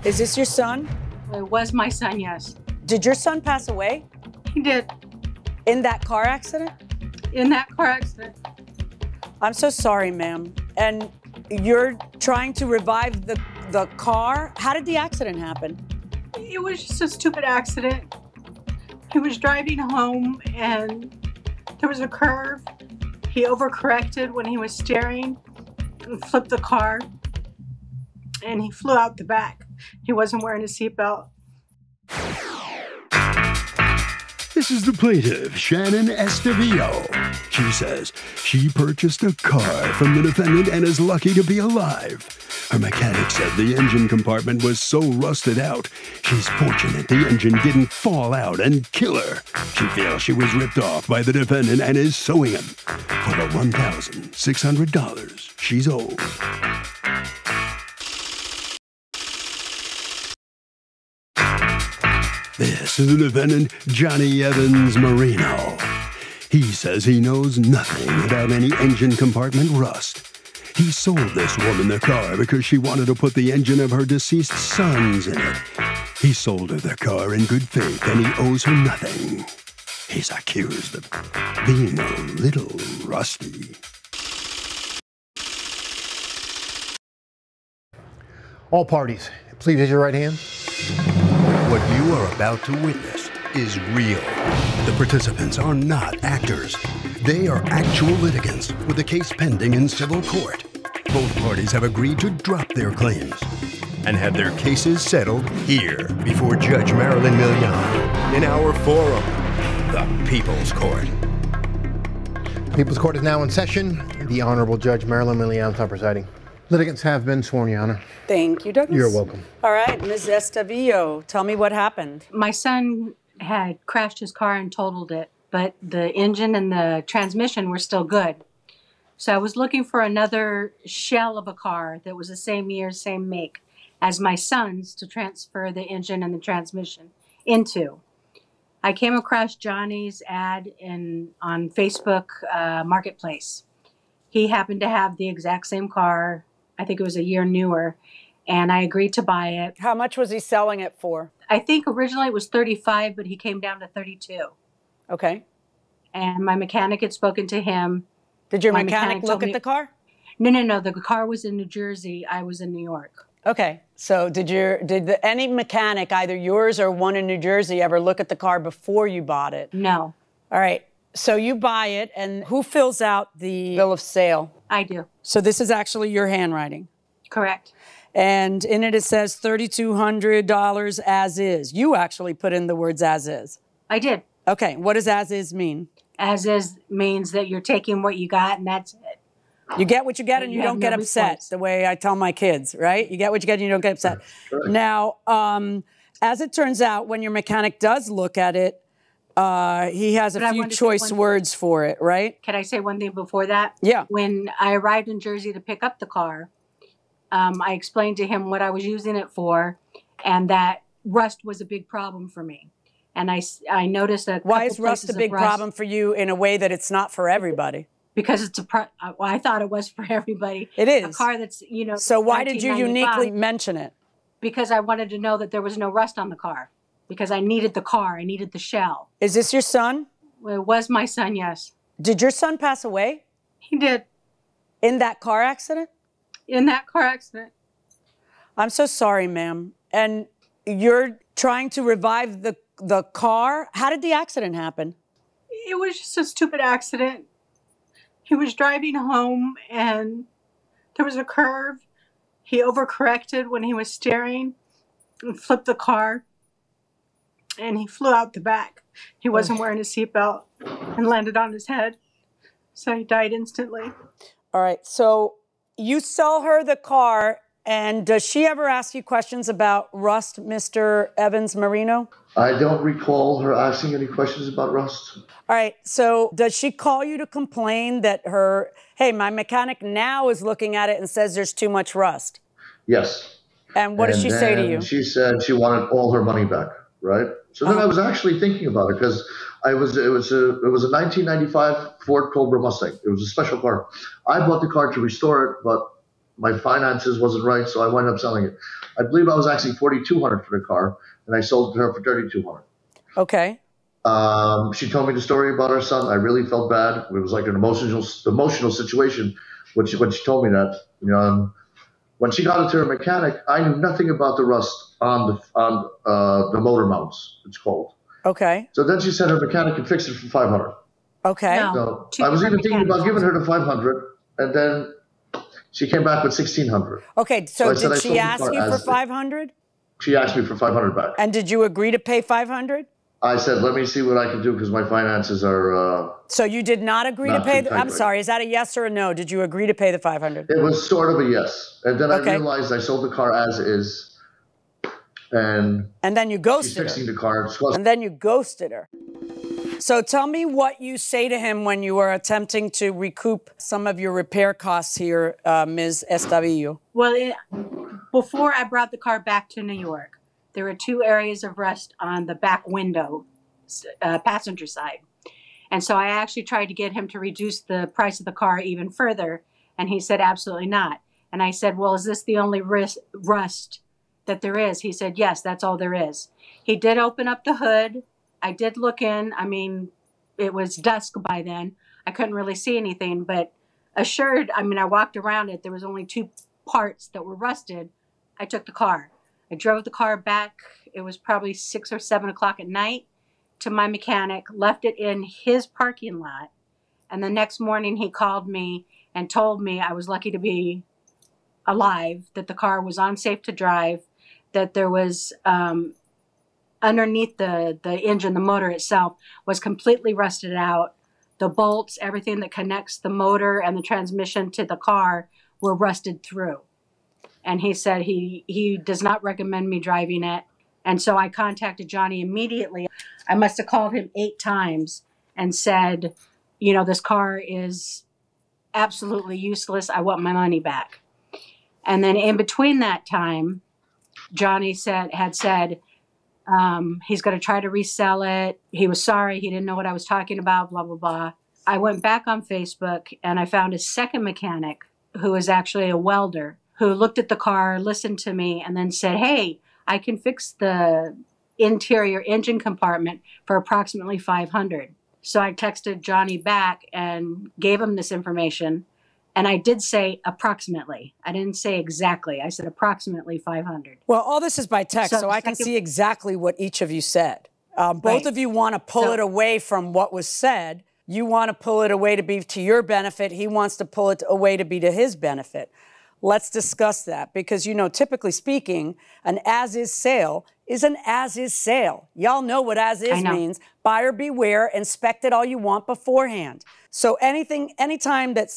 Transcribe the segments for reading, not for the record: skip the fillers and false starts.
Is this your son? It was my son, yes. Did your son pass away? He did. In that car accident? In that car accident. I'm so sorry, ma'am. And you're trying to revive the car? How did the accident happen? It was just a stupid accident. He was driving home and there was a curve. He overcorrected when he was steering and flipped the car and he flew out the back. He wasn't wearing a seatbelt. This is the plaintiff, Shannon Estevillo. She says she purchased a car from the defendant and is lucky to be alive. Her mechanic said the engine compartment was so rusted out, she's fortunate the engine didn't fall out and kill her. She feels she was ripped off by the defendant and is suing him for the $1,600 she's owed. This is the defendant, Johnny Evans Marino. He says he knows nothing about any engine compartment rust. He sold this woman the car because she wanted to put the engine of her deceased sons in it. He sold her the car in good faith and he owes her nothing. He's accused of being a little rusty. All parties, please raise your right hand. What you are about to witness is real. The participants are not actors. They are actual litigants with a case pending in civil court. Both parties have agreed to drop their claims and have their cases settled here before Judge Marilyn Milian in our forum, the People's Court. The People's Court is now in session. The Honorable Judge Marilyn Milian is now presiding. Litigants have been sworn, Your Honor. Thank you, Douglas. You're welcome. All right, Ms. Estevillo, tell me what happened. My son had crashed his car and totaled it, but the engine and the transmission were still good. So I was looking for another shell of a car that was the same year, same make as my son's to transfer the engine and the transmission into. I came across Johnny's ad on Facebook Marketplace. He happened to have the exact same car. I think it was a year newer, and I agreed to buy it. How much was he selling it for? I think originally it was $35, but he came down to $32. Okay. And my mechanic had spoken to him. Did your mechanic look at the car? No. The car was in New Jersey. I was in New York. Okay. So did any mechanic, either yours or one in New Jersey, ever look at the car before you bought it? No. All right. So you buy it, and who fills out the bill of sale? I do. So this is actually your handwriting? Correct. And in it says $3,200 as is. You actually put in the words as is. I did. Okay. What does as is mean? As is means that you're taking what you got, and that's it. You get what you get, and you don't get upset, reports. the way I tell my kids, right? You get what you get, and you don't get upset. Sure. Now, as it turns out, when your mechanic does look at it, he has a few choice words for it, right? Can I say one thing before that? Yeah. When I arrived in Jersey to pick up the car, I explained to him what I was using it for, and that rust was a big problem for me. And I noticed that. Why is rust a big problem for you in a way that it's not for everybody? Because it's well, I thought it was for everybody. It is. A car that's, So why did you uniquely mention it? Because I wanted to know that there was no rust on the car. Because I needed the car. I needed the shell. Is this your son? Well, it was my son, yes. Did your son pass away? He did. In that car accident? In that car accident. I'm so sorry, ma'am. And you're trying to revive the car? How did the accident happen? It was just a stupid accident. He was driving home and there was a curve. He overcorrected when he was steering and flipped the car. And he flew out the back. He wasn't wearing a seatbelt and landed on his head. So he died instantly. All right. So you sell her the car, and does she ever ask you questions about rust, Mr. Evans Marino? I don't recall her asking any questions about rust. All right. So does she call you to complain that hey, my mechanic now is looking at it and says there's too much rust? Yes. And what does she say to you? She said she wanted all her money back, right? So then I was actually thinking about it because it was a 1995 Ford Cobra Mustang. It was a special car. I bought the car to restore it, but my finances wasn't right, so I wound up selling it. I believe I was actually $4,200 for the car, and I sold it to her for $3,200. Okay. She told me the story about her son. I really felt bad. It was like an emotional situation when she told me that. When she got it to her mechanic, I knew nothing about the rust on the motor mounts. It's called. Okay. So then she said her mechanic could fix it for $500. Okay. No, So I was even thinking about giving her the $500, and then she came back with $1,600. Okay. So did she ask you for $500? She asked me for $500 back. And did you agree to pay $500? I said, let me see what I can do because my finances are. So you did not agree to pay? I'm sorry. Is that a yes or a no? Did you agree to pay the $500? It was sort of a yes, and then I realized I sold the car as is, and then you ghosted her. She's fixing the car. And then you ghosted her. So tell me what you say to him when you are attempting to recoup some of your repair costs here, Ms. SW. Well, before I brought the car back to New York, there were 2 areas of rust on the back window, passenger side. And so I actually tried to get him to reduce the price of the car even further. And he said, absolutely not. And I said, well, is this the only rust that there is? He said, yes, that's all there is. He did open up the hood. I did look in. I mean, it was dusk by then. I couldn't really see anything, but I walked around it. There was only 2 parts that were rusted. I took the car. I drove the car back. It was probably 6 or 7 o'clock at night to my mechanic, left it in his parking lot. And the next morning he called me and told me I was lucky to be alive, that the car was unsafe to drive, that there was underneath the engine, the motor itself was completely rusted out. The bolts, everything that connects the motor and the transmission to the car were rusted through. And he said he does not recommend me driving it. And so I contacted Johnny immediately. I must have called him 8 times and said, this car is absolutely useless. I want my money back. And then in between that time, Johnny had said he's going to try to resell it. He was sorry. He didn't know what I was talking about, blah, blah, blah. I went back on Facebook and I found a second mechanic who is actually a welder, who looked at the car, listened to me, and then said, hey, I can fix the interior engine compartment for approximately $500. So I texted Johnny back and gave him this information. And I did say approximately. I didn't say exactly. I said approximately $500. Well, all this is by text, so I can see exactly what each of you said. Both of you want to pull it away from what was said. You want to pull it away to be to your benefit. He wants to pull it away to be to his benefit. Let's discuss that because, typically speaking, an as-is sale is an as-is sale. Y'all know what as-is means. Buyer beware, inspect it all you want beforehand. So anytime that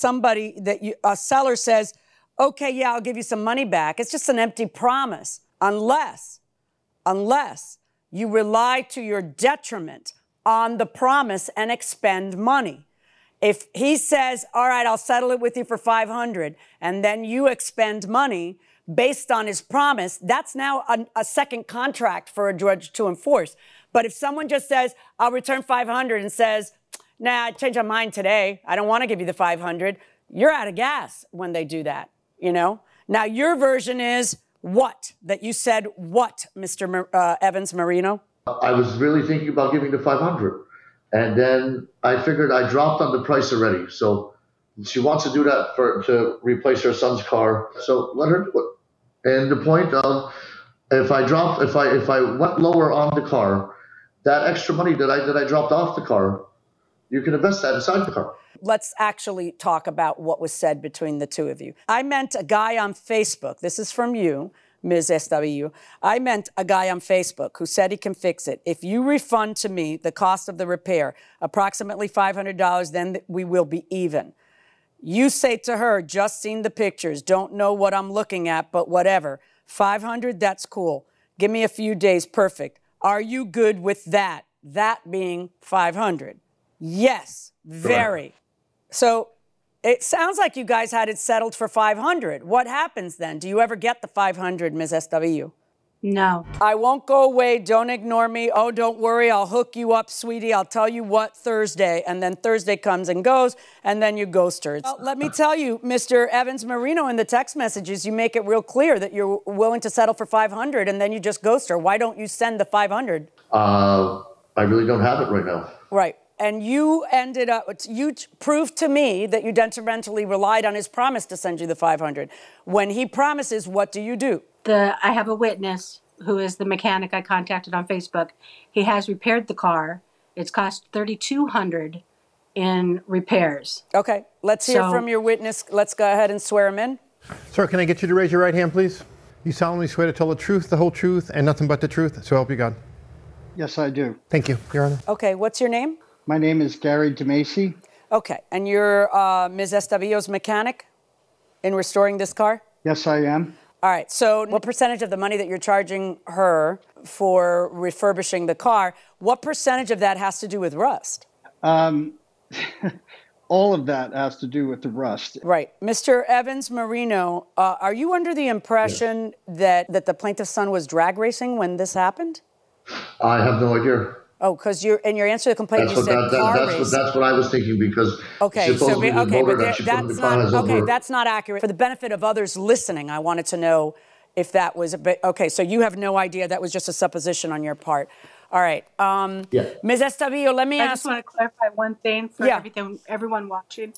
a seller says, okay, yeah, I'll give you some money back, it's just an empty promise unless you rely to your detriment on the promise and expend money. If he says, all right, I'll settle it with you for $500, and then you expend money based on his promise, that's now a second contract for a judge to enforce. But if someone just says, I'll return $500 and says, nah, I changed my mind today, I don't want to give you the $500, you're out of gas when they do that, Now, your version is what? That you said what, Mr. Evans Marino? I was really thinking about giving the $500. And then I figured I dropped on the price already. So she wants to do that to replace her son's car. So let her do it. And the point of if I went lower on the car, that extra money that I dropped off the car, you can invest that inside the car. Let's actually talk about what was said between the two of you. I meant a guy on Facebook. This is from you, Ms. SW. I meant a guy on Facebook who said he can fix it. If you refund to me the cost of the repair, approximately $500, then we will be even. You say to her, just seen the pictures, don't know what I'm looking at, but whatever. $500, that's cool. Give me a few days, perfect. Are you good with that? That being $500. Yes, very. Right. So it sounds like you guys had it settled for $500. What happens then? Do you ever get the $500, Ms. SW? No. I won't go away. Don't ignore me. Oh, don't worry. I'll hook you up, sweetie. I'll tell you what Thursday. And then Thursday comes and goes, and then you ghost her. Well, let me tell you, Mr. Evans Marino, in the text messages, you make it real clear that you're willing to settle for $500, and then you just ghost her. Why don't you send the $500? I really don't have it right now. Right. And you ended up, you proved to me that you detrimentally relied on his promise to send you the $500. When he promises, what do? I have a witness who is the mechanic I contacted on Facebook. He has repaired the car. It's cost $3,200 in repairs. Okay, let's hear from your witness. Let's go ahead and swear him in. Sir, can I get you to raise your right hand, please? You solemnly swear to tell the truth, the whole truth, and nothing but the truth, so help you God. Yes, I do. Thank you, Your Honor. Okay, what's your name? My name is Gary DeMacy. Okay, and you're Ms. Estavillo's mechanic in restoring this car? Yes, I am. All right, so what percentage of the money that you're charging her for refurbishing the car, what percentage of that has to do with rust? All of that has to do with the rust. Right. Mr. Evans Marino, are you under the impression that the plaintiff's son was drag racing when this happened? I have no idea. Oh, because in your answer to the complaint, you said car racing. That's what I was thinking, because that's not accurate. For the benefit of others listening, I wanted to know if that was a bit. Okay, so you have no idea. That was just a supposition on your part. All right. Ms. Estavillo, let me ask. I just want to clarify one thing for everyone watching.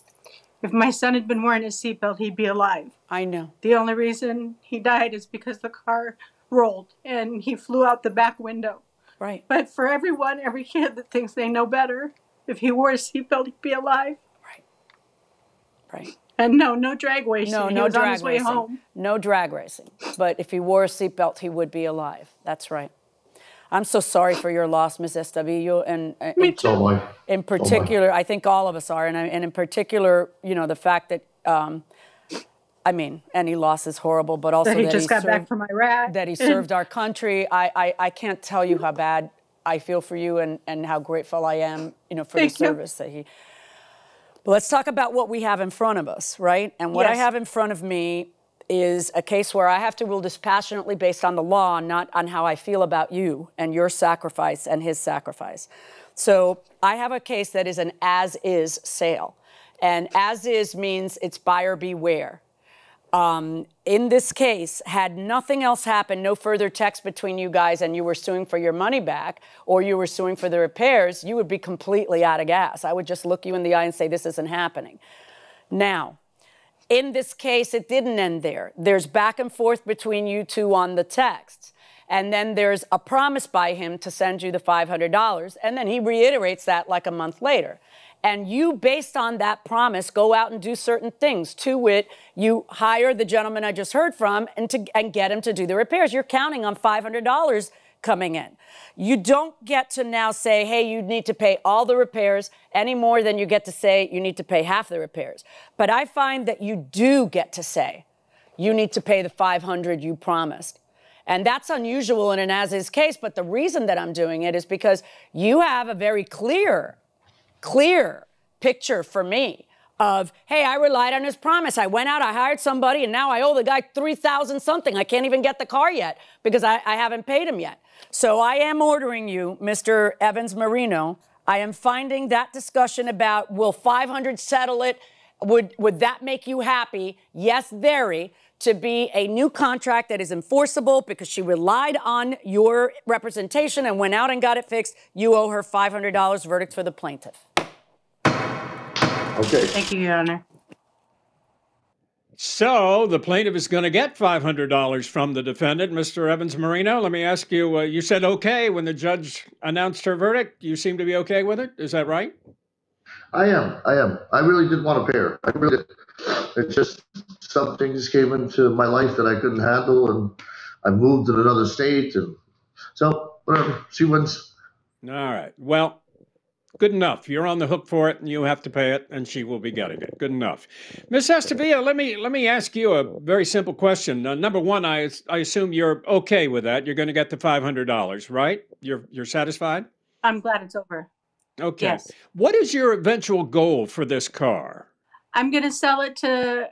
If my son had been wearing his seatbelt, he'd be alive. I know. The only reason he died is because the car rolled and he flew out the back window. Right. But for everyone, every kid that thinks they know better, if he wore a seatbelt, he'd be alive. Right. Right. And no drag racing. No he was drag on his way racing. home. No drag racing. But if he wore a seatbelt, he would be alive. That's right. I'm so sorry for your loss, Ms. Estavillo. And in particular, I think all of us are. And in particular, you know, the fact that, I mean, any loss is horrible, but also that he just got back from Iraq. That he served our country. I can't tell you how bad I feel for you and how grateful I am, you know, for the service that he. But let's talk about what we have in front of us, right? And what I have in front of me is a case where I have to rule dispassionately based on the law, not on how I feel about you and your sacrifice and his sacrifice. So I have a case that is an as-is sale. And as-is means it's buyer beware. In this case, had nothing else happened, no further text between you guys, and you were suing for your money back, or you were suing for the repairs, you would be completely out of gas. I would just look you in the eye and say, this isn't happening. Now, in this case, it didn't end there. There's back and forth between you two on the texts. And then there's a promise by him to send you the $500, and then he reiterates that like a month later. And you, based on that promise, go out and do certain things. To wit, you hire the gentleman I just heard from and get him to do the repairs. You're counting on $500 coming in. You don't get to now say, hey, you need to pay all the repairs any more than you get to say you need to pay half the repairs. But I find that you do get to say you need to pay the $500 you promised. And that's unusual in an as-is case, but the reason that I'm doing it is because you have a very clear picture for me of, hey, I relied on his promise. I went out, I hired somebody, and now I owe the guy $3,000 something. I can't even get the car yet because I haven't paid him yet. So I am ordering you, Mr. Evans Marino, I am finding that discussion about will $500 settle it, would that make you happy? Yes, very. To be a new contract that is enforceable because she relied on your representation and went out and got it fixed. You owe her $500 verdict for the plaintiff. Okay. Thank you, Your Honor. So the plaintiff is going to get $500 from the defendant, Mr. Evans Marino. Let me ask you, you said okay when the judge announced her verdict. You seem to be okay with it. Is that right? I am. I really did want to pay her. I really did. It's just some things came into my life that I couldn't handle, and I moved to another state, and so whatever. She wins. All right. Well, good enough. You're on the hook for it, and you have to pay it, and she will be getting it. Good enough. Ms. Estavillo, let me ask you a very simple question. Number one, I assume you're okay with that. You're going to get the $500, right? You're satisfied? I'm glad it's over. Okay. Yes. What is your eventual goal for this car? I'm going to sell it to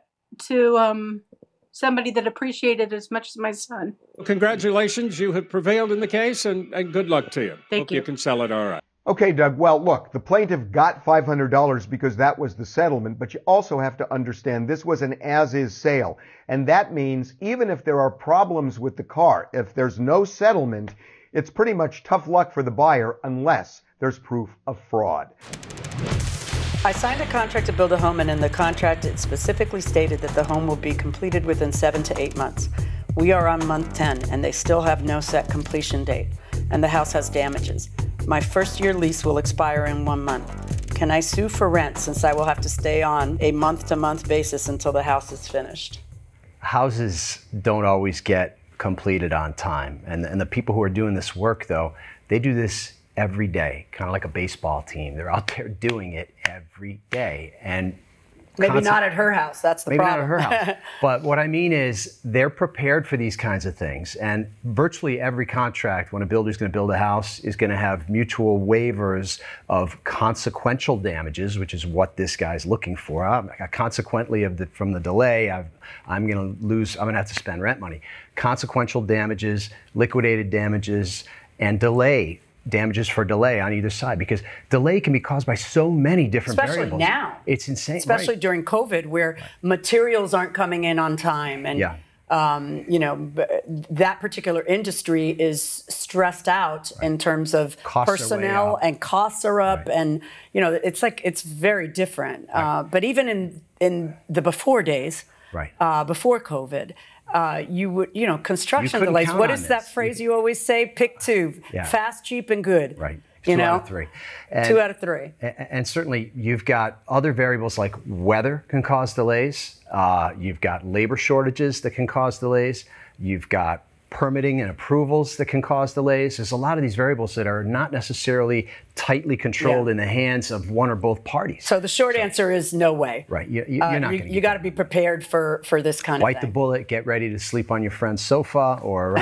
somebody that appreciated it as much as my son. Well, congratulations. You have prevailed in the case, and good luck to you. Thank Hope you. you can sell it all right. Okay, Doug. Well, look, the plaintiff got $500 because that was the settlement, but you also have to understand this was an as-is sale. And that means even if there are problems with the car, if there's no settlement, it's pretty much tough luck for the buyer unless there's proof of fraud. I signed a contract to build a home, and in the contract it specifically stated that the home will be completed within 7 to 8 months. We are on month 10, and they still have no set completion date, and the house has damages. My first-year lease will expire in 1 month. Can I sue for rent since I will have to stay on a month-to-month basis until the house is finished? Houses don't always get completed on time, and the people who are doing this work, though, they do this every day, kind of like a baseball team. They're out there doing it every day. And maybe not at her house, that's the problem. Maybe not at her house. But what I mean is they're prepared for these kinds of things. And virtually every contract, when a builder's going to build a house, is going to have mutual waivers of consequential damages, which is what this guy's looking for. Consequently, from the delay, I'm going to have to spend rent money. Consequential damages, liquidated damages, and delay. Damages for delay on either side, because delay can be caused by so many different variables. Especially now. It's insane. Especially during COVID, where materials aren't coming in on time. And, that particular industry is stressed out in terms of personnel, and costs are up. And, it's very different. But even in the before days, before COVID, you would, construction delays. What is that phrase you always say? Pick two, fast, cheap, and good. Right. Two out of three. And, 2 out of 3. And certainly you've got other variables like weather can cause delays. You've got labor shortages that can cause delays. You've got permitting and approvals that can cause delays. There's a lot of these variables that are not necessarily tightly controlled in the hands of one or both parties. So the short answer is no way. Right. You're not going to. You got to be prepared for this kind of thing. Bite the bullet, get ready to sleep on your friend's sofa or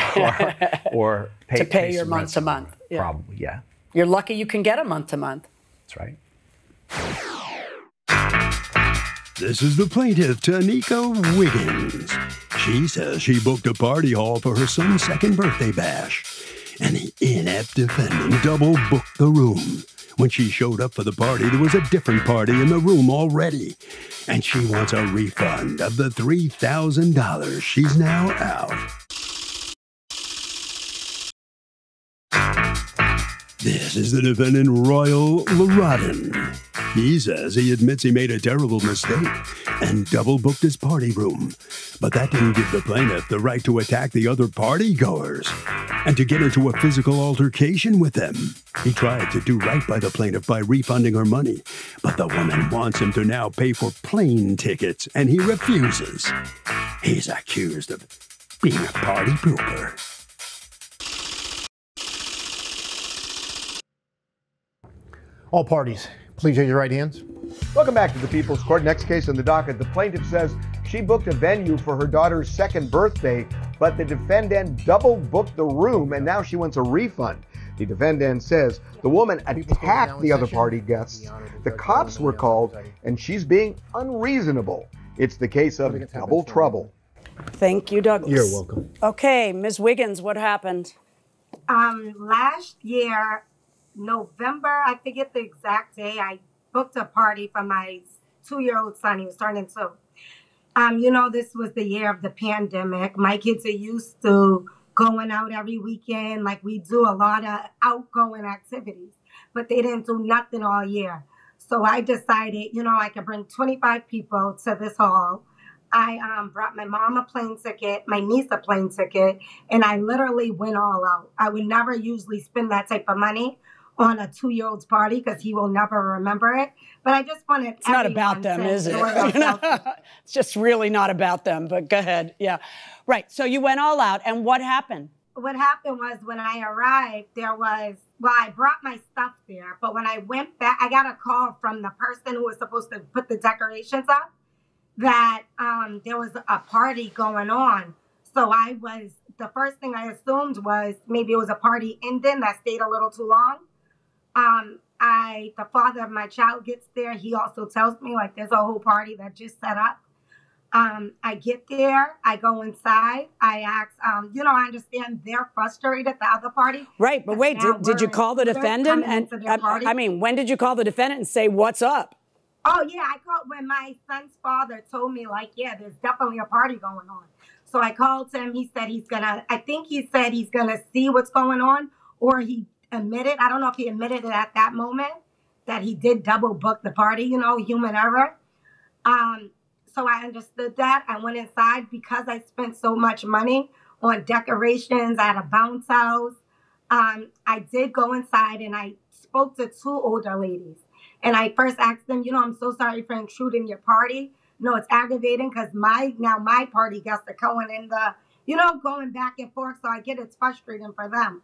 pay your month to month. Yeah. Probably, yeah. You're lucky you can get a month to month. That's right. This is the plaintiff, Tanika Wiggins. She says she booked a party hall for her son's second birthday bash, and the inept defendant double booked the room. When she showed up for the party, there was a different party in the room already, and she wants a refund of the $3,000 she's now out. This is the defendant, Royal Larodin. He says he admits he made a terrible mistake and double-booked his party room. But that didn't give the plaintiff the right to attack the other party-goers and to get into a physical altercation with them. He tried to do right by the plaintiff by refunding her money, but the woman wants him to now pay for plane tickets, and he refuses. He's accused of being a party pooper. All parties, please raise your right hands. Welcome back to the People's Court. Next case on the docket. The plaintiff says she booked a venue for her daughter's second birthday, but the defendant double booked the room and now she wants a refund. The defendant says the woman attacked the other party guests. The cops were called and she's being unreasonable. It's the case of double trouble. Thank you, Douglas. You're welcome. Okay, Ms. Wiggins, what happened? Last year, November, I forget the exact day, I booked a party for my 2-year-old son. He was turning 2. This was the year of the pandemic. My kids are used to going out every weekend. Like, we do a lot of outgoing activities, but they didn't do nothing all year. So I decided, I could bring 25 people to this hall. I brought my mom a plane ticket, my niece a plane ticket, and I literally went all out. I would never usually spend that type of money on a 2-year-old's party because he will never remember it. But I just wanted It's not about them, is it? It's just really not about them, but go ahead. Yeah. Right. So you went all out, and what happened? What happened was when I arrived, I brought my stuff there, but when I went back, I got a call from the person who was supposed to put the decorations up that there was a party going on. So the first thing I assumed was maybe it was a party ending that stayed a little too long. The father of my child gets there. He also tells me, there's a whole party that just set up. I get there, I go inside, I ask, I understand they're frustrated, the other party. Right, but wait, did you call the defendant? And I mean, when did you call the defendant and say, what's up? Oh, yeah, I called when my son's father told me, like, yeah, there's definitely a party going on. So I called him. He said he's going to see what's going on, or he admitted, I don't know if he admitted it at that moment, that he did double book the party, human error. So I understood that. I went inside because I spent so much money on decorations at a bounce house. I did go inside and I spoke to two older ladies. And I first asked them, I'm so sorry for intruding your party. No, it's aggravating because my party gets to going in the, going back and forth. So I get it's frustrating for them.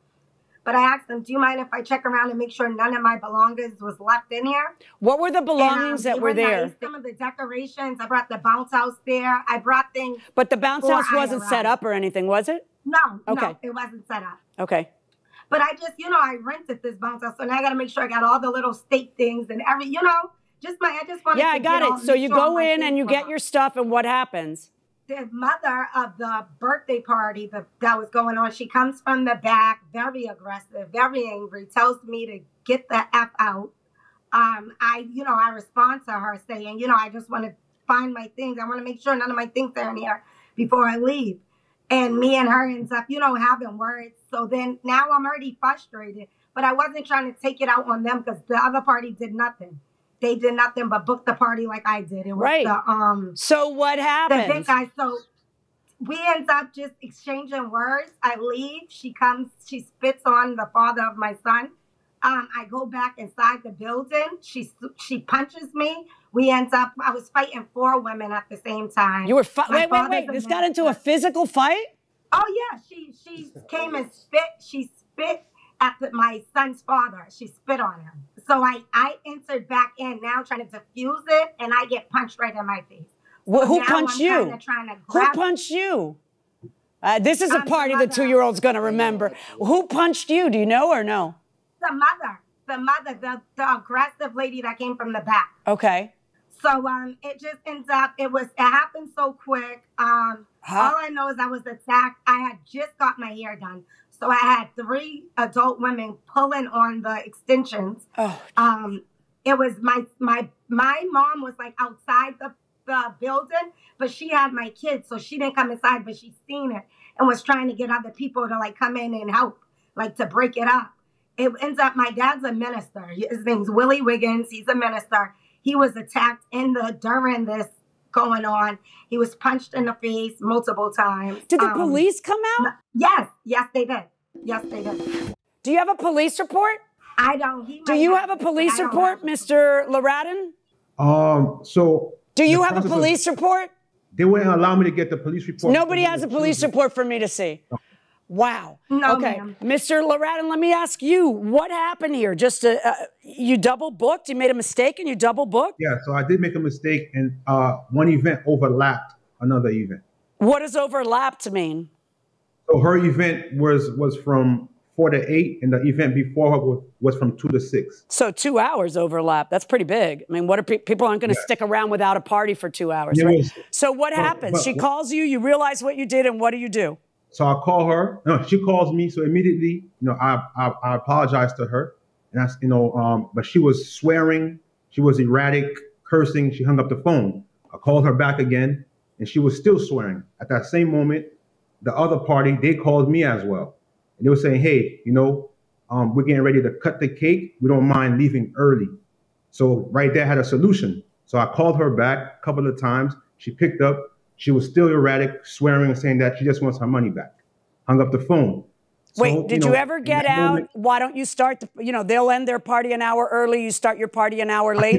But I asked them, do you mind if I check around and make sure none of my belongings was left in here? What were the belongings that were there? Some of the decorations. I brought the bounce house there. I brought things. But the bounce house wasn't set up or anything, was it? No, okay. No, it wasn't set up. Okay. But I just, I rented this bounce house. So now I got to make sure I got all the little state things and I just wanted to. Yeah, I got it. So you go in and you get your stuff and what happens? The mother of the birthday party that was going on, she comes from the back, very aggressive, very angry, tells me to get the F out. I respond to her saying, I just want to find my things. I want to make sure none of my things are in here before I leave. And me and her ends up, having words. So then now I'm already frustrated, but I wasn't trying to take it out on them because the other party did nothing. They did nothing but book the party like I did. It was right. So what happened? The big guy. So we end up just exchanging words. I leave. She comes. She spits on the father of my son. I go back inside the building. She punches me. We end up. I was fighting 4 women at the same time. You were wait. This got into a physical fight? Oh yeah. She came and spit. She spit at my son's father. She spit on him. So I entered back in now trying to defuse it, and I get punched right in my face. Well, who punched you? Who punched you? This is a party the 2-year-old's going to remember. Who punched you? Do you know or no? The mother, the aggressive lady that came from the back. Okay. So it just ends up, it happened so quick. All I know is I was attacked. I had just got my hair done. So I had 3 adult women pulling on the extensions. Oh. It was my mom was like outside the building, but she had my kids, so she didn't come inside, but she seen it and was trying to get other people to like come in and help, like to break it up. It ends up my dad's a minister. His name's Willie Wiggins. He's a minister. He was attacked during this going on. He was punched in the face multiple times. Did the police come out? Yes, they did. Yes, they did. Do you have a police report? I don't. Do you have a police report, Mr. Laradin? So. Do you have a police report? They wouldn't allow me to get the police report. Nobody has a police report for me to see. No. Wow. No, okay, ma'am. Mr. Laradin, let me ask you, what happened here? Just you double booked? You made a mistake and you double booked? Yeah, so I did make a mistake, and one event overlapped another event. What does overlapped mean? So her event was from 4 to 8, and the event before her was from 2 to 6. So 2 hours overlap. That's pretty big. I mean, what are people aren't going to stick around without a party for 2 hours, right? So what happens? She calls you, you realize what you did, and what do? So I call her. No, she calls me. So immediately, I apologize to her, and but she was swearing. She was erratic, cursing. She hung up the phone. I called her back again, and she was still swearing. At that same moment, the other party, they called me as well. And they were saying, hey, we're getting ready to cut the cake. We don't mind leaving early. So right there I had a solution. So I called her back a couple of times. She picked up. She was still erratic, swearing and saying that she just wants her money back. Hung up the phone. Wait, did you ever get out? Why don't you start they'll end their party an hour early. You start your party an hour late.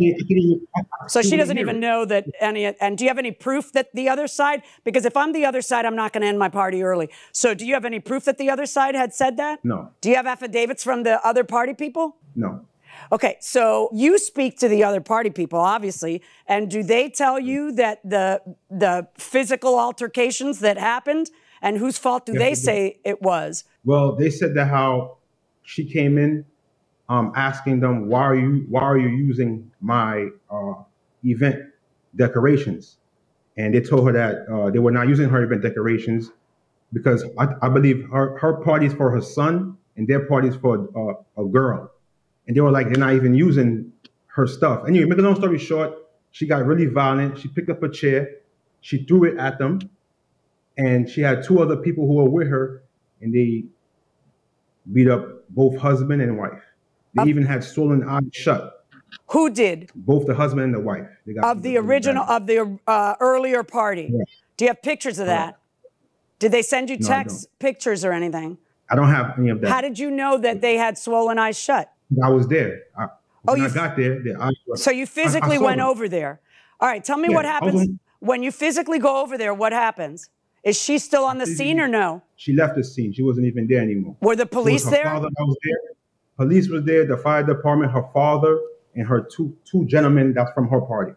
So she doesn't even know that and do you have any proof that the other side, because if I'm the other side, I'm not going to end my party early. So do you have any proof that the other side had said that? No. Do you have affidavits from the other party people? No. Okay, so you speak to the other party people, obviously, and do they tell you that the physical altercations that happened, and whose fault do they say it was? Well, they said that how she came in asking them, why are you using my event decorations? and they told her that they were not using her event decorations because I believe her party's for her son and their party's for a girl. And they were like, they're not even using her stuff. Anyway, make a long story short, she got really violent. She picked up a chair, she threw it at them, and she had two other people who were with her, and they beat up both husband and wife. They even had swollen eyes shut. Who did? Both the husband and the wife. They got of the original, of the earlier party. Yeah. Do you have pictures of that? Did they send you texts, pictures, or anything? I don't have any of that. How did you know that they had swollen eyes shut? I was there. When I got there, so you physically went over there. All right, tell me what happens when you physically go over there. What happens? Is she still on the scene or no? She left the scene. She wasn't even there anymore. Were the police there? Father that was there. Police was there, the fire department, her father, and her two gentlemen that's from her party.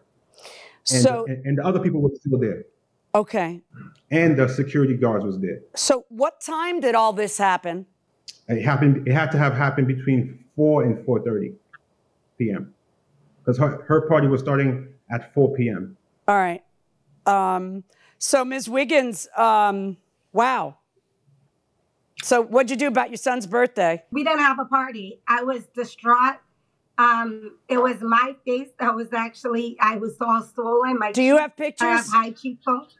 And the other people were still there. Okay. And the security guards was there. So what time did all this happen? It had to have happened between 4 and 4:30 p.m. Because her party was starting at 4 p.m. All right. So Ms. Wiggins, wow. So what'd you do about your son's birthday? We didn't have a party. I was distraught. It was my face that was I was all swollen. Do you have pictures? I have high cheekbones.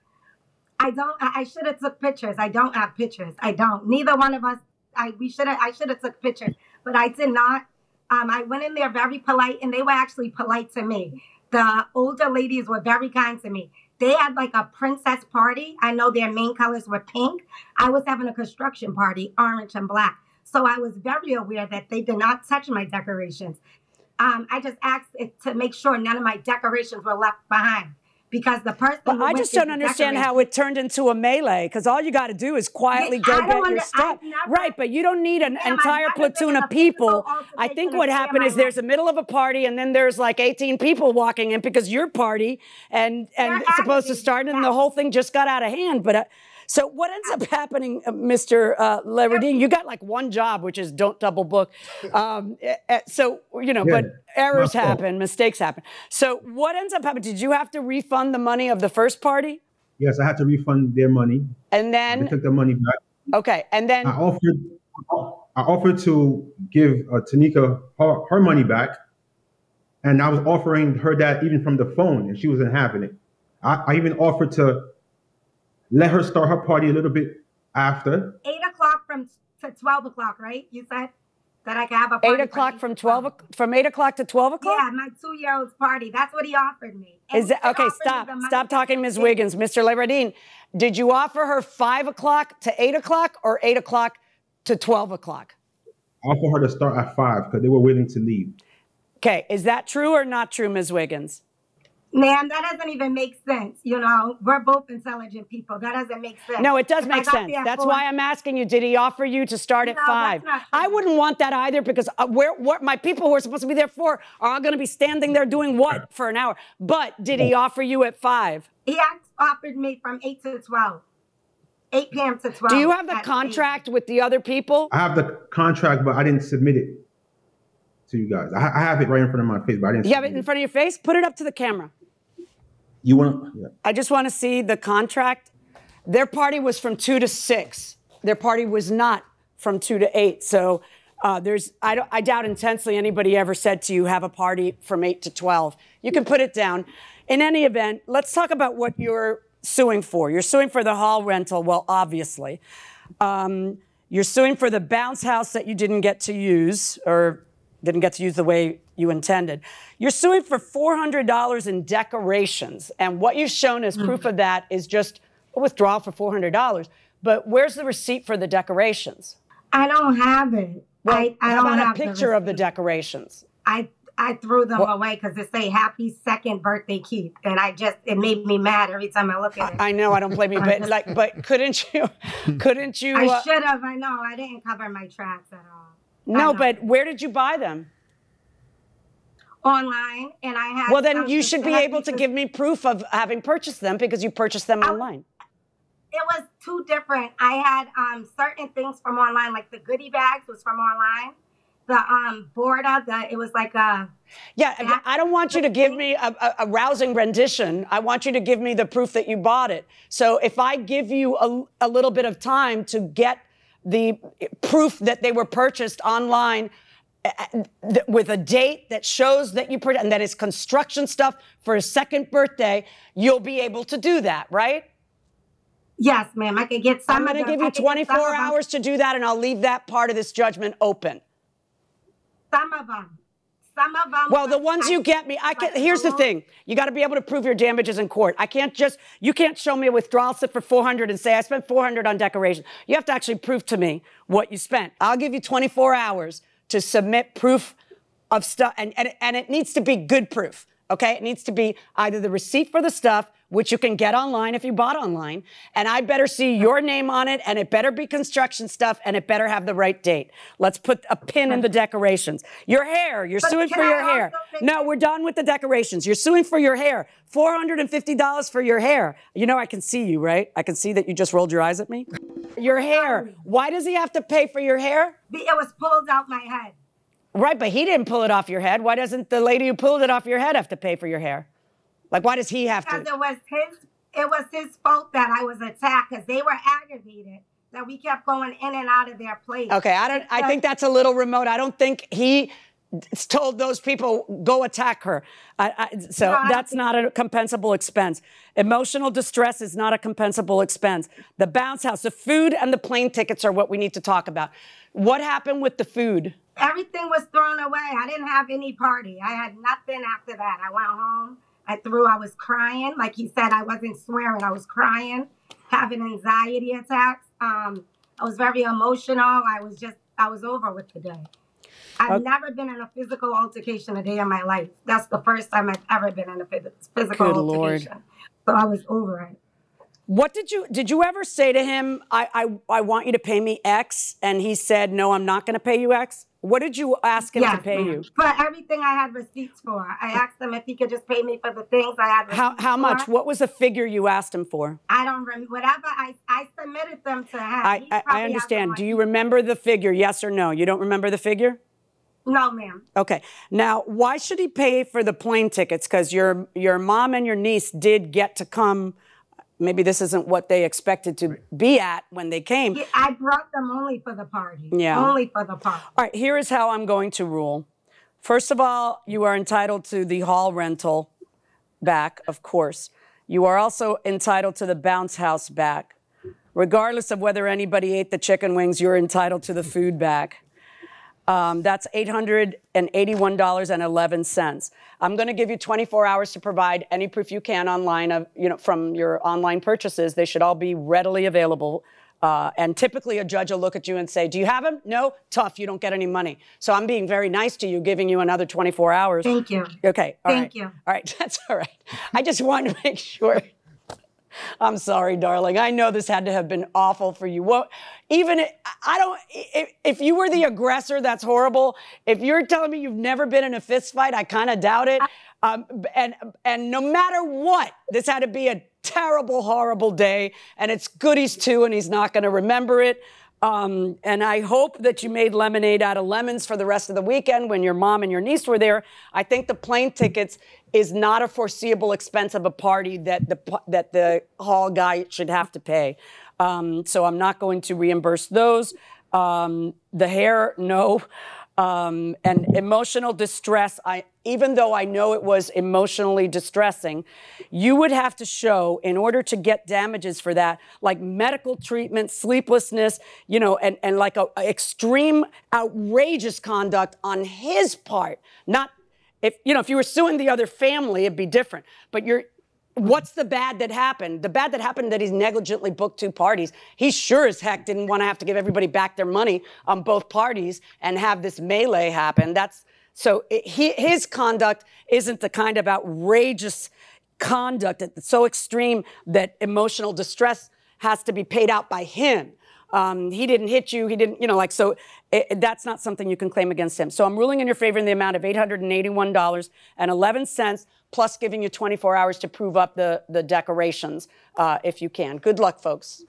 I don't. I should have took pictures. I don't have pictures. I don't. Neither one of us. I should have took pictures, but I did not. I went in there very polite, and they were actually polite to me. The older ladies were very kind to me. They had like a princess party. I know their main colors were pink. I was having a construction party, orange and black. So I was very aware that they did not touch my decorations. I just asked to make sure none of my decorations were left behind. Because the person I just don't understand how it turned into a melee, because all you got to do is quietly go get your stuff. Right, but you don't need an entire platoon of people. I think what happened is there's a middle of a party, and then there's like 18 people walking in because your party and it's supposed to start, and the whole thing just got out of hand. But so what ends up happening, Mr. Leverdine, you got like one job, which is don't double book. So, you know, but errors happen, mistakes happen. So what ends up happening? Did you have to refund the money of the first party? Yes, I had to refund their money. And then? They took the money back. Okay, and then? I offered to give Tanika her money back. And I was offering her that even from the phone, and she wasn't having it. I even offered to let her start her party a little bit after. 8 o'clock to 12 o'clock, right? You said that I could have a party. 8 o'clock from 8 o'clock to 12 o'clock? Yeah, my 2-year-old's party. That's what he offered me. Is that, okay, stop talking, Ms. Wiggins. Mr. Leverdine, did you offer her 5 o'clock to 8 o'clock or 8 o'clock to 12 o'clock? I offered her to start at 5 because they were willing to leave. Okay, is that true or not true, Ms. Wiggins? Ma'am, that doesn't even make sense. You know, we're both intelligent people. That doesn't make sense. No, it does make sense. That's why I'm asking you, did he offer you to start at 5? I wouldn't want that either, because what my people who are supposed to be there for are all going to be standing there doing what for an hour? But did he offer you at 5? He offered me from 8 to 12. 8 p.m. to 12. Do you have the contract with the other people? I have the contract, but I didn't submit it to you guys. I have it right in front of my face, but I didn't. You have it in front of your face? Put it up to the camera. You want? Yeah. I just want to see the contract. Their party was from 2 to 6. Their party was not from 2 to 8. So I doubt intensely anybody ever said to you, have a party from 8 to 12. You can put it down. In any event, let's talk about what you're suing for. You're suing for the hall rental. Well, obviously. You're suing for the bounce house that you didn't get to use, or didn't get to use the way you intended. You're suing for $400 in decorations. And what you've shown as proof of that is just a withdrawal for $400. But where's the receipt for the decorations? I don't have it. Well, I don't have a picture of the decorations. I threw them away because they say happy 2nd birthday, Keith. And it made me mad every time I look at it. I know, I don't blame you, but couldn't you? I should have, I know. I didn't cover my tracks at all. No, but where did you buy them? Online, and I had. Well, then you should be able to give me proof of having purchased them, because you purchased them online. It was 2 different. I had certain things from online, like the goodie bags was from online, the border, it was like a... Yeah, I don't want you to give me a rousing rendition. I want you to give me the proof that you bought it. So if I give you a little bit of time to get the proof that they were purchased online with a date that shows that you purchased, and that is construction stuff for his second birthday, you'll be able to do that, right? Yes, ma'am. I can get some of them. I'm going to give you 24 hours to do that, and I'll leave that part of this judgment open. Some of them. Some of them. Well, the ones you get me, here's the thing. You got to be able to prove your damages in court. You can't show me a withdrawal slip for $400 and say, I spent $400 on decoration. You have to actually prove to me what you spent. I'll give you 24 hours to submit proof of stuff, and it needs to be good proof, okay? It needs to be either the receipt for the stuff, which you can get online if you bought online, and I better see your name on it, and it better be construction stuff, and it better have the right date. Let's put a pin in the decorations. Your hair, you're suing for your hair. No, we're done with the decorations. You're suing for your hair. $450 for your hair. You know I can see you, right? I can see that you just rolled your eyes at me. Your hair. Why does he have to pay for your hair? It was pulled out my head. Right, but he didn't pull it off your head. Why doesn't the lady who pulled it off your head have to pay for your hair? Like, why does he have to? Because it was his fault that I was attacked, because they were aggravated that we kept going in and out of their place. Okay, I think that's a little remote. I don't think he told those people, go attack her. That's not a compensable expense. Emotional distress is not a compensable expense. The bounce house, the food and the plane tickets are what we need to talk about. What happened with the food? Everything was thrown away. I didn't have any party. I had nothing after that. I went home. I was crying. Like he said, I wasn't swearing. I was crying, having anxiety attacks. I was very emotional. I was over with the day. I've never been in a physical altercation a day in my life. That's the first time I've ever been in a physical altercation. Lord. So I was over it. What did you ever say to him, I want you to pay me X? And he said, no, I'm not going to pay you X. What did you ask him to pay you? For everything I had receipts for. I asked him if he could just pay me for the things I had receipts How much? What was the figure you asked him for? I don't remember. Whatever I submitted them to him. I understand. Do you remember the figure, yes or no? You don't remember the figure? No, ma'am. Okay. Now, why should he pay for the plane tickets? Because your mom and your niece did get to come. Maybe this isn't what they expected to be at when they came. Yeah, I brought them only for the party. Yeah. Only for the party. All right, here is how I'm going to rule. First of all, you are entitled to the hall rental back, of course. You are also entitled to the bounce house back. Regardless of whether anybody ate the chicken wings, you're entitled to the food back. That's $881.11. I'm going to give you 24 hours to provide any proof you can online from your online purchases. They should all be readily available. And typically a judge will look at you and say, do you have them? No? Tough, you don't get any money. So I'm being very nice to you, giving you another 24 hours. Thank you. Okay. Thank you. All right, that's all right. I just wanted to make sure. I'm sorry, darling. I know this had to have been awful for you. Well, if you were the aggressor, that's horrible. If you're telling me you've never been in a fist fight, I kind of doubt it. And no matter what, this had to be a terrible, horrible day. And it's Goody's too, and he's not going to remember it. And I hope that you made lemonade out of lemons for the rest of the weekend when your mom and your niece were there. I think the plane tickets is not a foreseeable expense of a party that the hall guy should have to pay. So I'm not going to reimburse those. The hair, no. And emotional distress, even though I know it was emotionally distressing, you would have to show, in order to get damages for that, like medical treatment, sleeplessness, and like a extreme, outrageous conduct on his part. Not, if you were suing the other family, it'd be different. But what's the bad that happened? The bad that happened that he's negligently booked two parties. He sure as heck didn't want to have to give everybody back their money on both parties and have this melee happen. His conduct isn't the kind of outrageous conduct that's so extreme that emotional distress has to be paid out by him. He didn't hit you. He didn't, that's not something you can claim against him. So I'm ruling in your favor in the amount of $881.11, plus giving you 24 hours to prove up the decorations, if you can. Good luck, folks.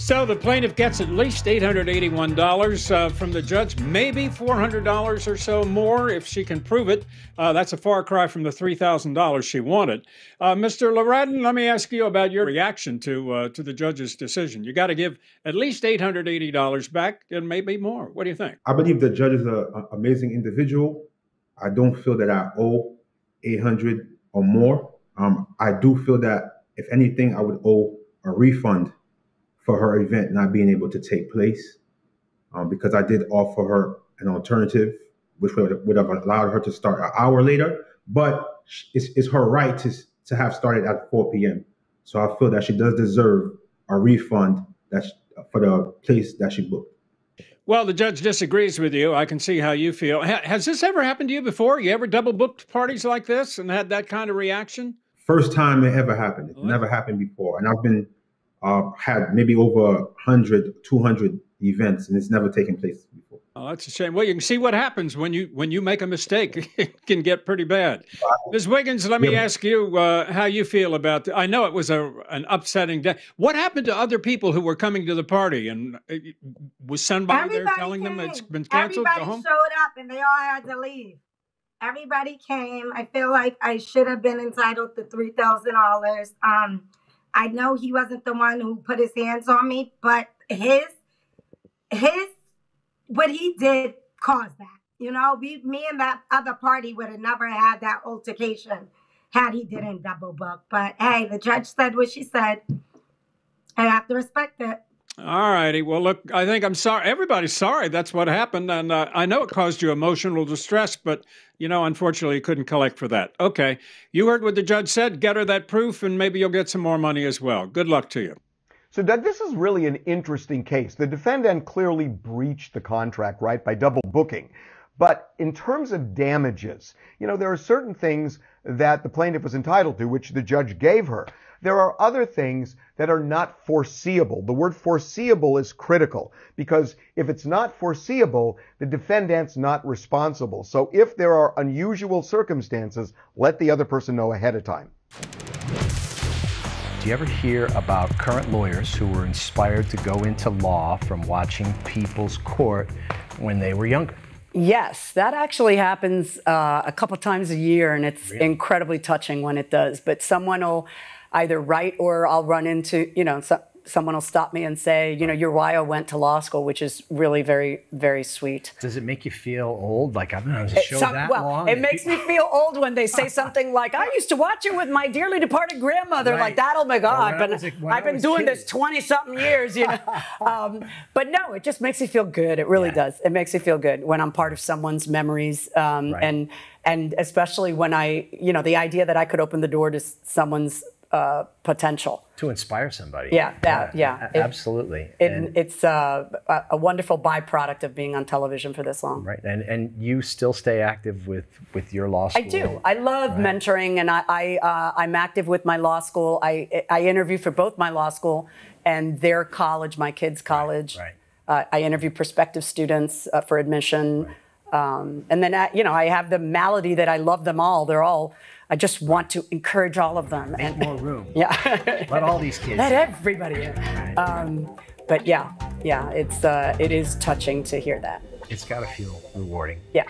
So the plaintiff gets at least $881 from the judge, maybe $400 or so more if she can prove it. That's a far cry from the $3,000 she wanted. Mr. Loradin, let me ask you about your reaction to the judge's decision. You got to give at least $880 back and maybe more. What do you think? I believe the judge is an amazing individual. I don't feel that I owe $800 or more. I do feel that, if anything, I would owe a refund for her event not being able to take place, because I did offer her an alternative, which would have allowed her to start an hour later. But it's her right to have started at 4 p.m. So I feel that she does deserve a refund for the place that she booked. Well, the judge disagrees with you. I can see how you feel. Has this ever happened to you before? You ever double booked parties like this and had that kind of reaction? First time it ever happened. It never happened before. And I've been had maybe over 100, 200 events, and it's never taken place before. Oh, that's a shame. Well, you can see what happens when you make a mistake. It can get pretty bad. Ms. Wiggins, let me ask you how you feel about I know it was an upsetting day. What happened to other people who were coming to the party? And was somebody there telling them it's been canceled? Everybody showed up, and they all had to leave. Everybody came. I feel like I should have been entitled to $3,000. I know he wasn't the one who put his hands on me, but what he did caused that. You know, me and that other party would have never had that altercation had he didn't double book. But hey, the judge said what she said. I have to respect it. All righty. Well, look, I think I'm sorry. Everybody's sorry. That's what happened. And I know it caused you emotional distress, but, unfortunately, you couldn't collect for that. Okay. You heard what the judge said. Get her that proof, and maybe you'll get some more money as well. Good luck to you. So, Doug, this is really an interesting case. The defendant clearly breached the contract, right, by double booking. But in terms of damages, there are certain things that the plaintiff was entitled to, which the judge gave her. There are other things that are not foreseeable. The word foreseeable is critical, because if it's not foreseeable, the defendant's not responsible. So if there are unusual circumstances, let the other person know ahead of time. Do you ever hear about current lawyers who were inspired to go into law from watching People's Court when they were younger? Yes, that actually happens a couple times a year, and it's incredibly touching when it does. But someone will either write, or I'll run into, someone will stop me and say, you're why I went to law school, which is really very, very sweet. Does it make you feel old? Like, I've been on the show that long? It makes me feel old when they say something like, I used to watch it with my dearly departed grandmother, like that, oh my God, but I've been doing this 20-something years, But no, it just makes me feel good. It really does. It makes me feel good when I'm part of someone's memories, and especially when the idea that I could open the door to someone's potential. To inspire somebody. Yeah. Absolutely. It's a wonderful byproduct of being on television for this long. Right, and you still stay active with your law school. I do. I love mentoring, and I'm active with my law school. I interview for both my law school and their college, my kids' college. I interview prospective students for admission. And then, I have the malady that I love them all. I just want to encourage all of them. Make more room. Yeah. Let all these kids. Let everybody in. But it is touching to hear that. It's got to feel rewarding. Yeah.